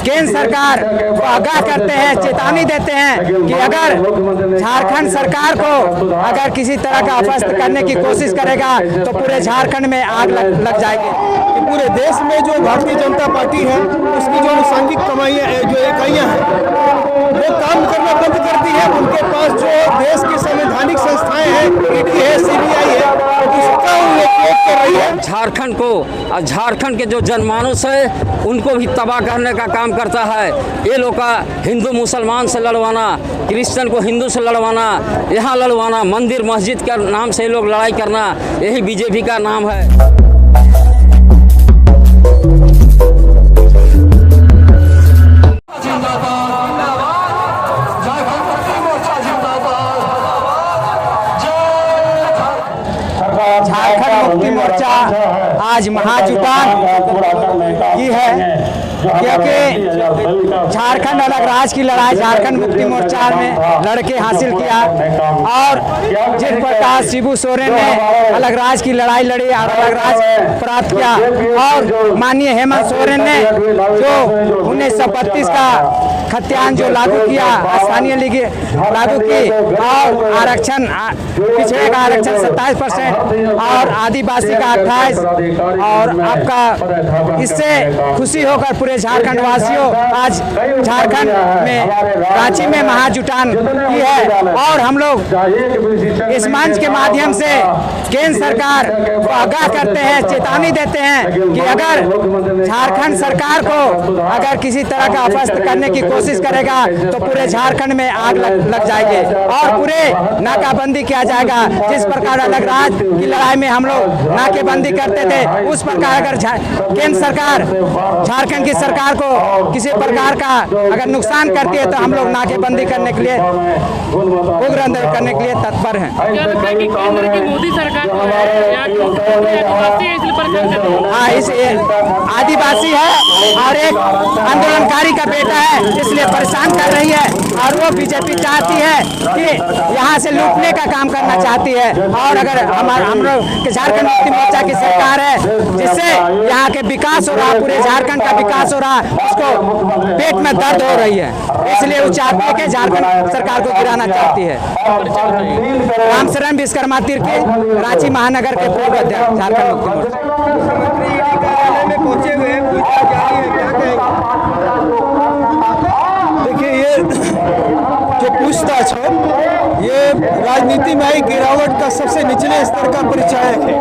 केंद्र सरकार को आगाह करते हैं, चेतावनी देते हैं कि अगर झारखंड सरकार को अगर किसी तरह का अपस्त करने की कोशिश करेगा तो पूरे झारखंड में आग लग जाएगी। कि पूरे देश में जो भारतीय जनता पार्टी है उसकी जो अनुषंगिक कमाइयाँ जो इकाइयाँ हैं वो काम करना बंद करती है। उनके पास जो देश की संवैधानिक संस्थाएं हैं, ईडी है, सीबीआई है, उसका उपयोग कर रही है। झारखंड को और झारखंड के जो जनमानस है उनको भी तबाह करने का काम करता है। ये लोग का हिंदू मुसलमान से लड़वाना, क्रिश्चियन को हिंदू से लड़वाना, यहाँ लड़वाना, मंदिर मस्जिद के नाम से ये लोग लड़ाई करना, यही बीजेपी का नाम है। झारखंड मुक्ति मोर्चा आज महाजुटान की है, क्योंकि झारखंड अलग राज्य की लड़ाई झारखंड मुक्ति मोर्चा में लड़के हासिल किया और जिस प्रकार शिबू सोरेन ने अलग राज्य की लड़ाई लड़ी और अलग राज्य प्राप्त किया और माननीय हेमंत सोरेन ने जो 1932 का खतियान जो लागू किया, स्थानीय लीग लागू की और आरक्षण पिछड़े का आरक्षण 27% और आदिवासी का 28 और आपका इससे खुशी होकर पूरे झारखंड वासियों आज झारखंड में रांची में महाजुटान की है और हम लोग इस मंच के माध्यम से केंद्र सरकार को आगाह करते हैं, चेतावनी देते हैं कि अगर झारखंड सरकार को अगर किसी तरह का अपस्त करने की कोशिश करेगा तो पूरे झारखंड में आग लग जाएगी और पूरे नाकाबंदी किया जाएगा। जिस प्रकार अलग राज्य की लड़ाई में हम लोग नाकेबंदी करते थे, उस प्रकार अगर केंद्र सरकार झारखंड की सरकार को किसी प्रकार का अगर नुकसान करती है तो हम लोग नाकेबंदी करने के लिए उग्र आंदोलन करने के लिए तत्पर हैं। केंद्र की मोदी सरकार हाँ, इस आदिवासी है और एक आंदोलनकारी का बेटा है, इसलिए परेशान कर रही है और वो बीजेपी चाहती है कि यहाँ से लूटने का काम करना चाहती है। और अगर हम लोग झारखंड मुक्ति मोर्चा की सरकार है जिससे यहाँ के विकास हो रहा, पूरे झारखंड का विकास हो रहा, उसको पेट में दर्द हो रही है, इसलिए वो चाहती है कि झारखंड सरकार को गिराना चाहती है। रामशरण विश्वकर्मा तीर्थ रांची महानगर के पूर्व अध्यक्ष झारखंड मुक्ति मोर्चा। में पहुंचे हुए हैं, पूछताछ जारी है, क्या कहेंगे? देखिए, ये जो पूछताछ है ये राजनीति में आई गिरावट का सबसे निचले स्तर का परिचायक है।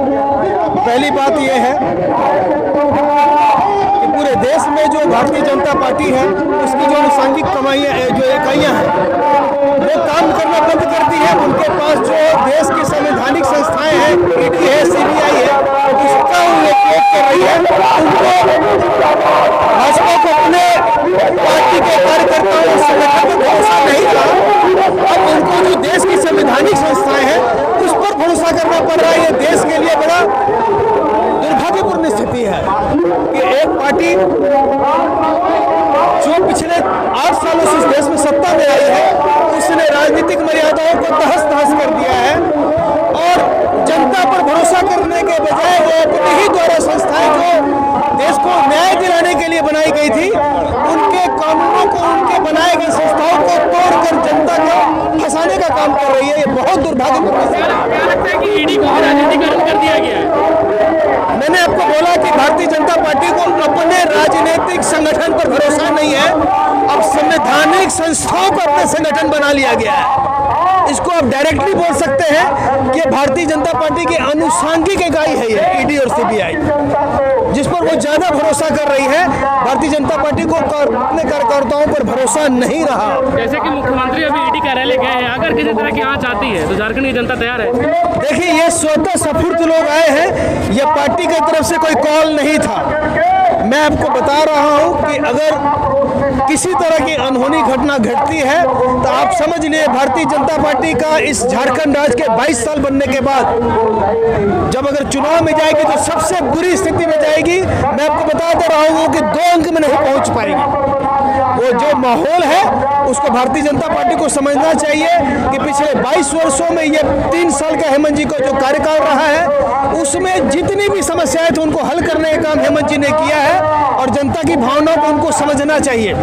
पहली बात ये है कि पूरे देश में जो भारतीय जनता पार्टी है उसकी जो अनुषंगिक कमाइयाँ जो इकाइयाँ हैं वो काम करना बंद करती है। उनके पास जो देश की संवैधानिक संस्थाएं हैं, ईडी है, सीबीआई है, उसका उपयोग कर रही है। उनको भाजपा को अपने पार्टी के कार्यकर्ताओं संगठन पर भरोसा नहीं था, अब उनको जो देश की संवैधानिक संस्थाएं हैं उस पर भरोसा करना पड़ रहा है। ये देश के लिए बड़ा दुर्भाग्यपूर्ण स्थिति है कि एक पार्टी जो पिछले 8 सालों से इस देश में सत्ता में आई है उसने राजनीतिक मर्यादाओं को तहस-नहस कर दिया है और जनता पर भरोसा करने के बजाय वो अपने ही द्वारा संस्थाएं जो देश को न्याय दिलाने के लिए बनाई गई थी उनके कानूनों को, उनके बनाए गए संस्थाओं को तोड़कर जनता को फंसाने का काम कर रही है। ये बहुत दुर्भाग्यपूर्ण है। क्या लगता है कि ईडी को राजनीतिकरण कर दिया गया है? मैंने आपको बोला कि भारतीय जनता पार्टी को अपने राजनीतिक संगठन पर भरोसा नहीं है, अब संवैधानिक संस्थाओं पर अपने संगठन बना लिया गया है। इसको आप डायरेक्टली बोल सकते हैं कि भारतीय जनता पार्टी की अनुषंगिक इकाई है ये ईडी और सीबीआई, जिस पर वो ज्यादा भरोसा कर रही है। भारतीय जनता पार्टी को अपने कार्यकर्ताओं पर भरोसा नहीं रहा। जैसे कि मुख्यमंत्री अभी ईडी कार्यालय गए हैं, अगर किसी तरह की आंच आती है तो झारखंड की जनता तैयार है। देखिए, ये स्वतः स्फूर्त लोग आए हैं, ये पार्टी की तरफ से कोई कॉल नहीं था। मैं आपको बता रहा हूं कि अगर किसी तरह की अनहोनी घटना घटती है तो आप समझ लिए भारतीय जनता पार्टी का इस झारखंड राज्य के 22 साल बनने के बाद जब अगर चुनाव में जाएगी तो सबसे बुरी स्थिति में जाएगी। मैं आपको बता दे रहा हूं कि 2 अंक में नहीं पहुंच पाएगी। वो जो माहौल है उसको भारतीय जनता पार्टी को समझना चाहिए कि पिछले 22 वर्षों में ये 3 साल का हेमंत जी का जो कार्यकाल रहा है उसमें जितनी भी समस्याएं थी उनको हल करने का काम हेमंत जी ने किया है और जनता की भावनाओं को उनको समझना चाहिए।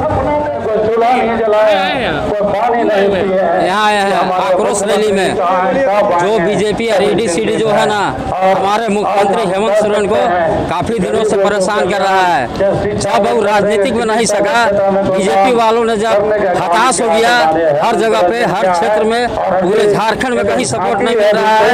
यहाँ आया है आक्रोश रैली में जो बीजेपी और AD/CD जो है ना हमारे मुख्यमंत्री हेमंत सोरेन को काफी दिनों से परेशान कर रहा है। जब वो राजनीतिक में नहीं सका, बीजेपी वालों ने जब हताश हो गया, हर जगह पे हर क्षेत्र में पूरे झारखंड में कहीं सपोर्ट नहीं मिल रहा है,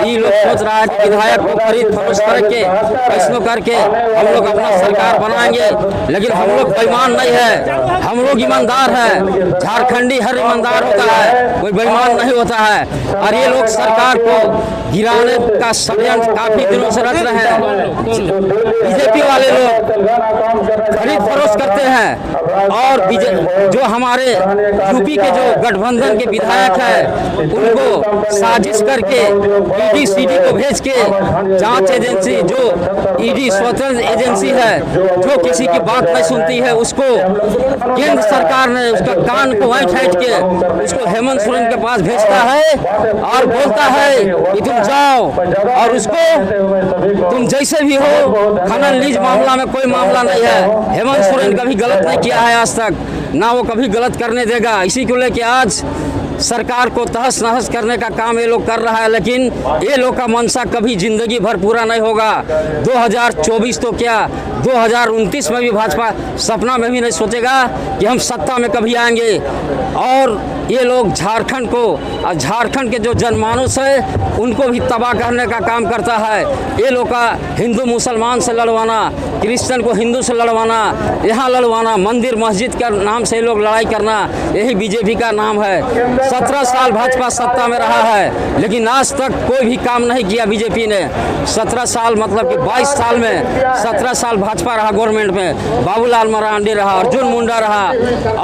ये लोग सोच रहा है कि विधायक को खरीद फरोख्त करके कैसनो करके हम लोग अपना सरकार बनाएंगे। लेकिन हम लोग बेईमान नहीं है, हम लोग ईमानदार है। झारखंडी हर ईमानदार होता है, कोई बेईमान नहीं होता है। और ये लोग सरकार को गिराने का षड्यंत्र काफी दिनों से रच रहे हैं। बीजेपी वाले लोग खरीद फरोख्त करते हैं और जो हमारे यूपी के जो गठबंधन के विधायक हैं उनको साजिश करके AD/CD को भेज के जांच एजेंसी जो ED स्वतंत्र एजेंसी है जो किसी की बात नहीं सुनती है उसको केंद्र सरकार ने उसका कान को वहीं ठेठ के उसको हेमंत सोरेन के पास भेजता है और बोलता है कि तुम जाओ और उसको तुम जैसे भी हो, खनन लीज मामला में कोई मामला नहीं है। हेमंत सोरेन कभी गलत नहीं किया है आज तक, ना वो कभी गलत करने देगा। इसी को लेके आज सरकार को तहस नहस करने का काम ये लोग कर रहा है। लेकिन ये लोग का मंशा कभी जिंदगी भर पूरा नहीं होगा। 2024 तो क्या 2029 में भी भाजपा सपना में भी नहीं सोचेगा कि हम सत्ता में कभी आएंगे। और ये लोग झारखंड को और झारखंड के जो जनमानस है उनको भी तबाह करने का काम करता है। ये लोग का हिंदू मुसलमान से लड़वाना, क्रिश्चियन को हिंदू से लड़वाना, यहाँ लड़वाना, मंदिर मस्जिद के नाम से ये लोग लड़ाई करना, यही बीजेपी का नाम है। 17 साल भाजपा सत्ता में रहा है लेकिन आज तक कोई भी काम नहीं किया बीजेपी ने। 17 साल मतलब कि 22 साल में 17 साल भाजपा रहा गवर्नमेंट में, बाबूलाल मरांडी रहा, अर्जुन मुंडा रहा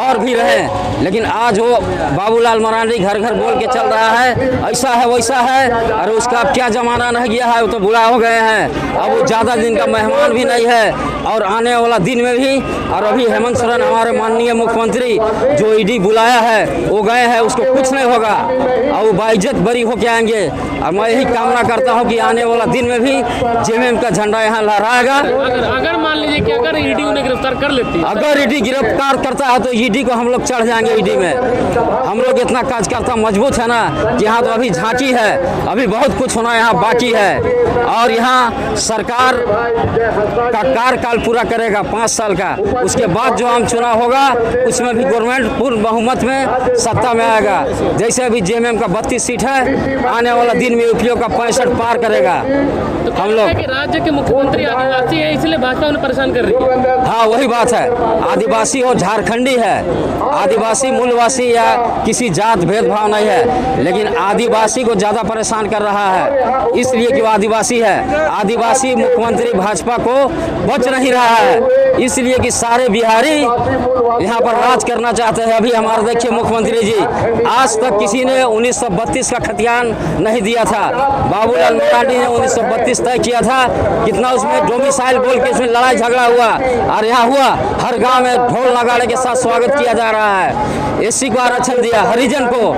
और भी रहे। लेकिन आज वो बाबूलाल मरांडी घर घर बोल के चल रहा है ऐसा है वैसा है, अरे उसका अब क्या जमाना रह गया है, वो तो बुढ़ा हो गए हैं, अब वो ज़्यादा दिन का मेहमान भी नहीं है। और आने वाला दिन में भी, और अभी हेमंत सोरेन हमारे माननीय मुख्यमंत्री जो ED बुलाया है वो गए हैं, उसको कुछ नहीं होगा और वो बाइज्जत बरी होके आएंगे। और मैं यही कामना करता हूँ कि आने वाला दिन में भी JMM का झंडा यहाँ लहराएगा। अगर मान लीजिए कि अगर ED उन्हें गिरफ्तार कर लेती है, अगर ED गिरफ्तार करता है तो ED को हम लोग चढ़ जाएंगे। ED में हम लोग इतना कार्यकर्ता मजबूत है ना कि यहाँ तो अभी झांकी है, अभी बहुत कुछ होना यहाँ बाकी है। और यहाँ सरकार का कार्यकाल पूरा करेगा 5 साल का, उसके बाद जो आम चुनाव होगा उसमें भी गवर्नमेंट पूर्ण बहुमत में सत्ता में आएगा। जैसे अभी JMM का 32 सीट है, आने वाला दिन में UPO का 65 पार करेगा। तो हम लोग कि राज्य के मुख्यमंत्री आदिवासी है इसलिए भाजपा उन्हें परेशान कर रही है। हाँ वही बात है, आदिवासी हो झारखंडी है, आदिवासी मूलवासी या किसी जात भेदभाव नहीं है, लेकिन आदिवासी को ज़्यादा परेशान कर रहा है इसलिए कि वो आदिवासी है। आदिवासी मुख्यमंत्री भाजपा को बच नहीं रहा है इसलिए कि सारे बिहारी यहाँ पर राज करना चाहते हैं। अभी हमारे देखिए मुख्यमंत्री जी, आज तक किसी ने 1932 का खतियान नहीं दिया था, बाबूलाल मरांडी ने 1932 तय किया था। कितना उसमें डोमिसाइल बोल के उसमें लड़ाई झगड़ा हुआ और यहाँ हुआ, हर गांव में ढोल नगाड़े के साथ स्वागत किया जा रहा है। SC को आरक्षण दिया, हरिजन को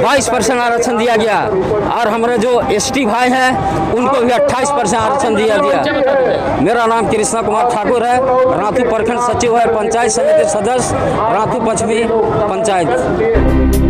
22% आरक्षण दिया गया और हमारे जो ST भाई हैं उनको भी 28% आरक्षण दिया। मेरा नाम कृष्णा कुमार ठाकुर है, रातू प्रखंड सचिव है, पंचायत समिति सदस्य रातू पश्चिमी पंचायत।